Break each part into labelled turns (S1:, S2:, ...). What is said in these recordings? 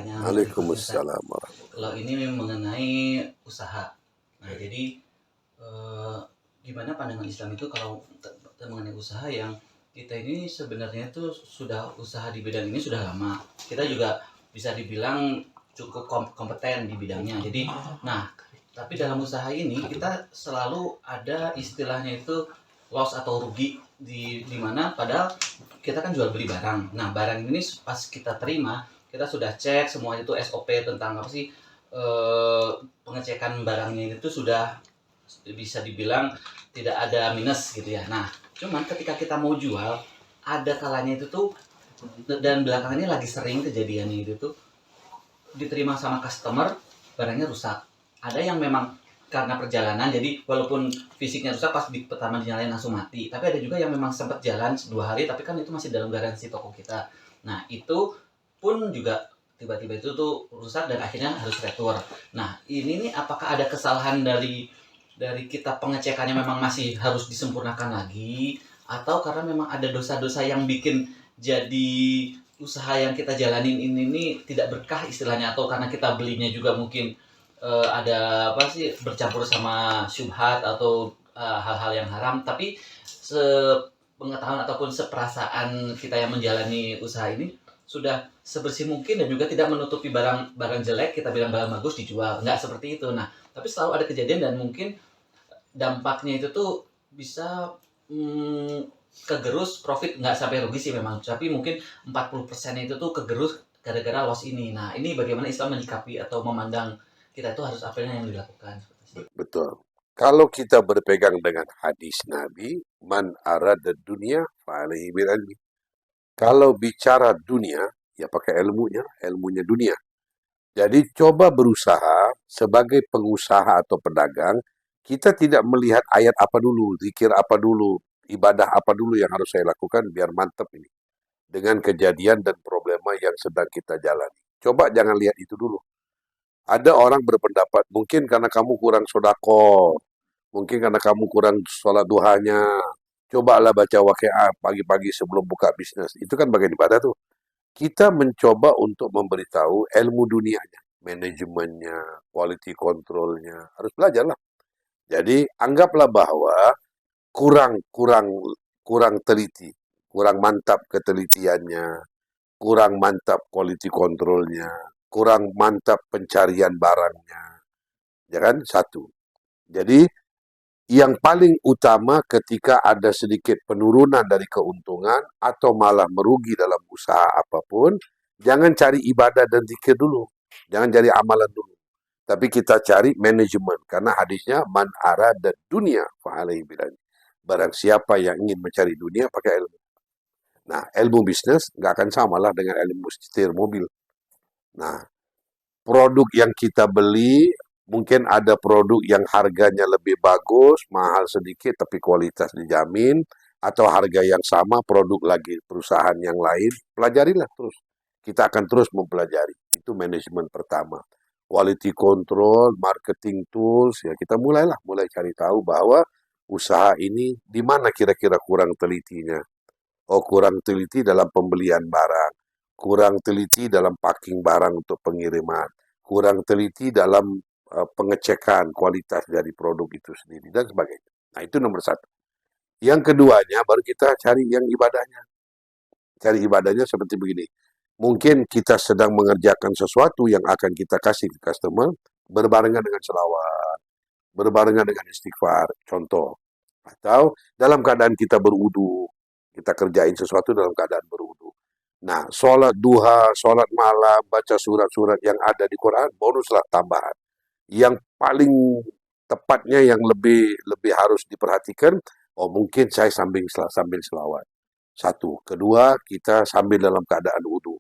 S1: pertanyaan berikutnya, Ustaz.
S2: Waalaikumsalam
S1: Kalau
S2: warahmatullahi.
S1: ini mengenai usaha. Nah, jadi eh, gimana pandangan Islam itu kalau mengenai usaha yang kita ini sebenarnya tuh sudah usaha di bidang ini sudah lama. Kita juga bisa dibilang cukup kompeten di bidangnya. Jadi, nah, tapi dalam usaha ini kita selalu ada istilahnya itu loss atau rugi di mana padahal kita kan jual beli barang. Nah, barang ini pas kita terima, kita sudah cek semua itu SOP tentang apa sih pengecekan barangnya itu sudah bisa dibilang tidak ada minus gitu ya. Nah, cuman ketika kita mau jual, ada kalanya itu tuh dan belakangan ini lagi sering kejadiannya itu tuh diterima sama customer, barangnya rusak. Ada yang memang karena perjalanan, jadi walaupun fisiknya rusak pas pertama dinyalain langsung mati. Tapi ada juga yang memang sempat jalan 2 hari, tapi kan itu masih dalam garansi toko kita. Nah, itu pun juga tiba-tiba itu tuh rusak dan akhirnya harus retur. Nah, ini nih apakah ada kesalahan dari kita pengecekannya memang masih harus disempurnakan lagi, atau karena memang ada dosa-dosa yang bikin jadi usaha yang kita jalanin ini nih tidak berkah istilahnya, atau karena kita belinya juga mungkin ada apa sih bercampur sama syubhat atau hal-hal yang haram, tapi sepengetahuan ataupun seperasaan kita yang menjalani usaha ini sudah sebersih mungkin dan juga tidak menutupi barang jelek kita bilang barang bagus dijual, nggak seperti itu. Nah, tapi selalu ada kejadian dan mungkin dampaknya itu tuh bisa kegerus profit, nggak sampai rugi sih memang, tapi mungkin 40% itu tuh kegerus gara-gara loss ini. Nah, ini bagaimana Islam menyikapi atau memandang kita itu harus apa yang dilakukan?
S2: Betul. Kalau kita berpegang dengan hadis Nabi, man arada dunia fa'alaihi bil ilmi. Kalau bicara dunia, ya pakai ilmunya dunia. Jadi coba berusaha sebagai pengusaha atau pedagang, kita tidak melihat ayat apa dulu, zikir apa dulu, ibadah apa dulu yang harus saya lakukan biar mantap ini. Dengan kejadian dan problema yang sedang kita jalani. Coba jangan lihat itu dulu. Ada orang berpendapat, mungkin karena kamu kurang sodako, mungkin karena kamu kurang sholat duhanya, cobalah baca waqiah pagi-pagi sebelum buka bisnis. Itu kan bagian ibadah tuh. Kita mencoba untuk memberitahu ilmu dunianya, manajemennya, quality controlnya, harus belajar lah. Jadi anggaplah bahwa kurang kurang kurang teliti, kurang mantap ketelitiannya, kurang mantap quality controlnya, kurang mantap pencarian barangnya, ya kan? Satu. Jadi yang paling utama ketika ada sedikit penurunan dari keuntungan atau malah merugi dalam usaha apapun, jangan cari ibadah dan zikir dulu. Jangan cari amalan dulu. Tapi kita cari manajemen. Karena hadisnya, man arada dunia fa'alaihi bilani. Barang siapa yang ingin mencari dunia, pakai ilmu. Nah, ilmu bisnis nggak akan samalah dengan ilmu setir mobil. Nah, produk yang kita beli, mungkin ada produk yang harganya lebih bagus, mahal sedikit, tapi kualitas dijamin, atau harga yang sama, produk lagi perusahaan yang lain, pelajarilah terus. Kita akan terus mempelajari. Itu manajemen pertama. Quality control, marketing tools, ya kita mulai cari tahu bahwa usaha ini di mana kira-kira kurang telitinya. Oh, kurang teliti dalam pembelian barang, kurang teliti dalam packing barang untuk pengiriman, kurang teliti dalam pengecekan kualitas dari produk itu sendiri, dan sebagainya. Nah, itu nomor satu. Yang keduanya, baru kita cari yang ibadahnya. Cari ibadahnya seperti begini. Mungkin kita sedang mengerjakan sesuatu yang akan kita kasih ke customer, berbarengan dengan selawat, berbarengan dengan istighfar, contoh. Atau dalam keadaan kita berwudu, kita kerjain sesuatu dalam keadaan berwudu. Nah, sholat duha, sholat malam, baca surat-surat yang ada di Quran, bonuslah tambahan. Yang paling tepatnya yang lebih harus diperhatikan, oh mungkin saya sambil selawat. Satu. Kedua, kita sambil dalam keadaan wudu.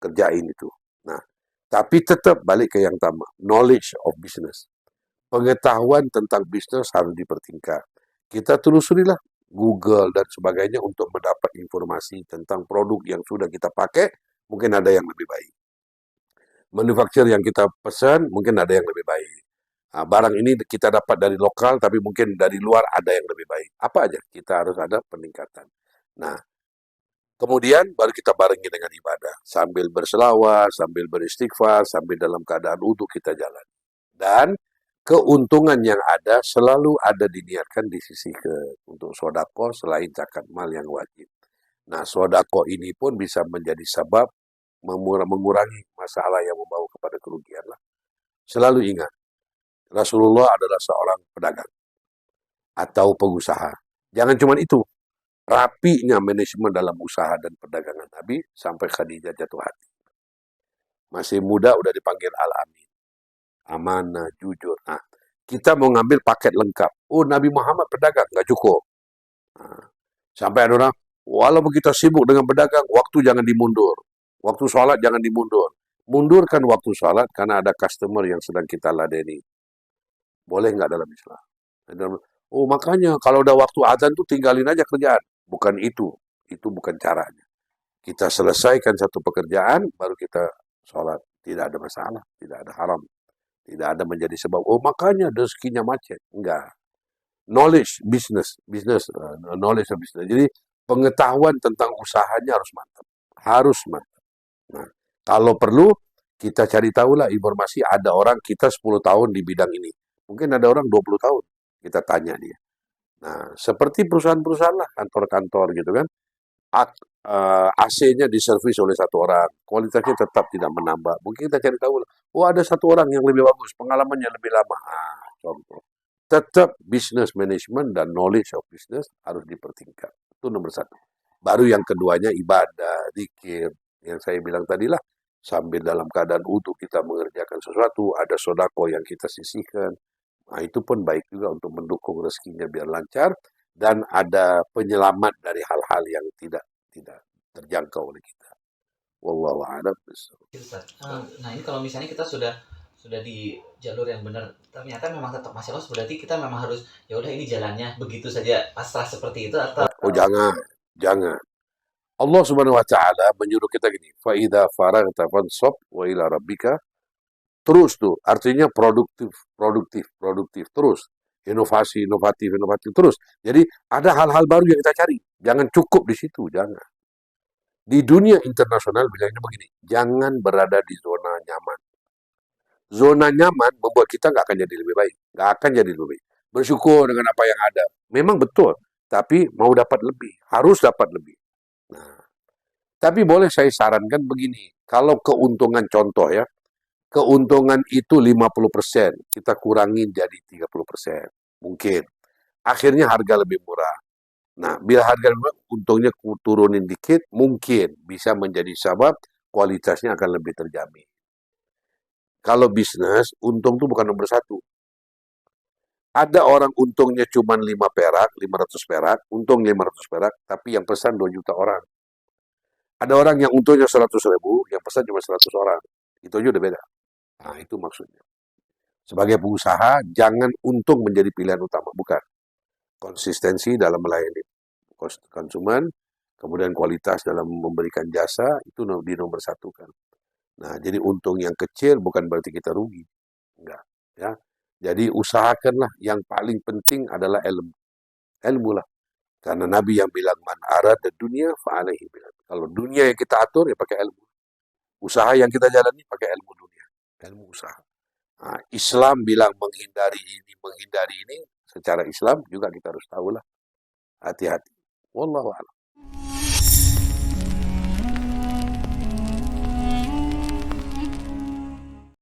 S2: Kerjain itu. Nah, tapi tetap balik ke yang pertama, knowledge of business. Pengetahuan tentang bisnis harus dipertingkat. Kita telusurilah Google dan sebagainya untuk mendapat informasi tentang produk yang sudah kita pakai, mungkin ada yang lebih baik. Manufaktur yang kita pesan, mungkin ada yang lebih baik. Nah, barang ini kita dapat dari lokal, tapi mungkin dari luar ada yang lebih baik. Apa aja, kita harus ada peningkatan. Nah, Kemudian baru kita barengi dengan ibadah. Sambil berselawat, sambil beristighfar, sambil dalam keadaan wudhu kita jalan. Dan keuntungan yang ada selalu ada diniatkan di sisi untuk sodako selain zakat mal yang wajib. Nah, sodako ini pun bisa menjadi sebab mengurangi masalah yang membawa kepada kerugian lah. Selalu ingat, Rasulullah adalah seorang pedagang atau pengusaha. Jangan cuma itu, rapinya manajemen dalam usaha dan perdagangan Nabi sampai Khadijah jatuh hati. Masih muda udah dipanggil Al-Amin. Amanah, jujur. Nah, kita mau ngambil paket lengkap. Oh, Nabi Muhammad pedagang, nggak cukup. Nah, sampai ada orang, walaupun kita sibuk dengan pedagang, waktu jangan dimundur. Waktu sholat jangan dimundur. Mundurkan waktu sholat karena ada customer yang sedang kita ladeni. Boleh nggak dalam Islam? Oh, makanya kalau udah waktu azan tuh tinggalin aja kerjaan. Bukan itu. Itu bukan caranya. Kita selesaikan satu pekerjaan, baru kita sholat. Tidak ada masalah. Tidak ada haram. Tidak ada menjadi sebab, oh makanya rezekinya macet. Enggak. Knowledge, knowledge of business. Jadi pengetahuan tentang usahanya harus mantap. Harus mantap. Nah, kalau perlu, kita cari tahulah informasi ada orang kita 10 tahun di bidang ini. Mungkin ada orang 20 tahun. Kita tanya dia. Nah, seperti perusahaan-perusahaan lah, kantor-kantor gitu kan. AC-nya diservis oleh satu orang, kualitasnya tetap tidak menambah. Mungkin kita cari tahu, oh ada satu orang yang lebih bagus, pengalamannya lebih lama. Contoh. Tetap business management dan knowledge of business harus dipertingkat. Itu nomor satu. Baru yang keduanya ibadah, zikir. Yang saya bilang tadi lah, sambil dalam keadaan utuh kita mengerjakan sesuatu, ada sodako yang kita sisihkan. Nah, itu pun baik juga untuk mendukung rezekinya biar lancar dan ada penyelamat dari hal-hal yang tidak terjangkau oleh kita. Wallahu a'lam bishawab.
S1: Nah, ini kalau misalnya kita sudah di jalur yang benar, ternyata memang tetap masih lost, berarti kita memang harus ya udah ini jalannya begitu saja pasrah seperti itu atau
S2: Jangan. Allah Subhanahu wa taala menyuruh kita gini, fa idza faragta fansab wa ila rabbika, terus tuh, artinya produktif terus. Inovasi terus. Jadi ada hal-hal baru yang kita cari. Jangan cukup di situ, jangan. Di dunia internasional bilangnya begini, jangan berada di zona nyaman. Zona nyaman membuat kita nggak akan jadi lebih baik. Nggak akan jadi lebih baik. Bersyukur dengan apa yang ada. Memang betul, tapi mau dapat lebih. Harus dapat lebih. Nah, tapi boleh saya sarankan begini, kalau keuntungan contoh ya, keuntungan itu 50%, kita kurangin jadi 30%. Mungkin. Akhirnya harga lebih murah. Nah, bila harga lebih murah, untungnya turunin dikit, mungkin bisa menjadi sebab kualitasnya akan lebih terjamin. Kalau bisnis, untung itu bukan nomor satu. Ada orang untungnya cuma 5 perak, 500 perak, untung 500 perak, tapi yang pesan 2 juta orang. Ada orang yang untungnya 100 ribu, yang pesan cuma 100 orang. Itu aja udah beda. Nah, itu maksudnya. Sebagai pengusaha, jangan untung menjadi pilihan utama. Bukan. Konsistensi dalam melayani konsumen, kemudian kualitas dalam memberikan jasa, itu nomor satu kan. Nah, jadi untung yang kecil bukan berarti kita rugi. Enggak. Ya. Jadi usahakanlah, yang paling penting adalah ilmu. Ilmu lah. Karena Nabi yang bilang, man arad dunia fa'alaihi bilang. Kalau dunia yang kita atur, ya pakai ilmu. Usaha yang kita jalani, pakai ilmu dunia. Ilmu usaha. Nah, Islam bilang menghindari ini. Secara Islam juga kita harus tahulah. Hati-hati. Wallahu a'lam.